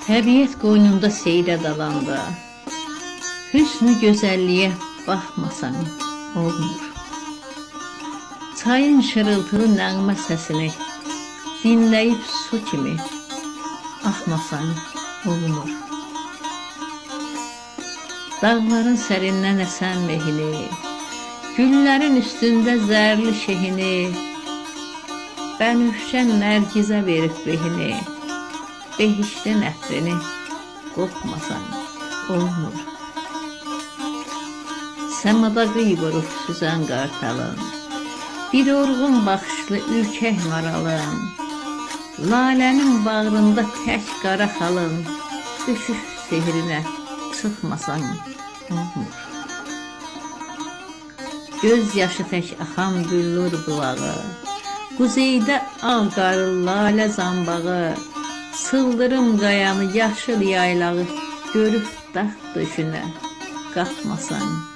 Təbiət qoynunda seyrə dalanda, hüsnü gözəlliyə baxmasan olmur. Çayın şırıltılı nəğmə səsini dinləyib su kimi axmasan olmur. Dağların sərindən əsən mehini, güllərin üstündə zərli şehini, bənövşən nərgizə verib behini, behiştin ətrini qoxmasan olmur. Səmada qıy vurub süzən qartalın, bir orğun baxışlı ürkək maralın, lalənin bağrında tək qara xalın, düşüş sehrinə çıxmasan olmur. Göz yaşı tək axan büllur bulağı, quzeydə ağ qarı lalə zambağı, sıldırım qayanı yaşıl yaylağı görüb dağ döşünə qatmasan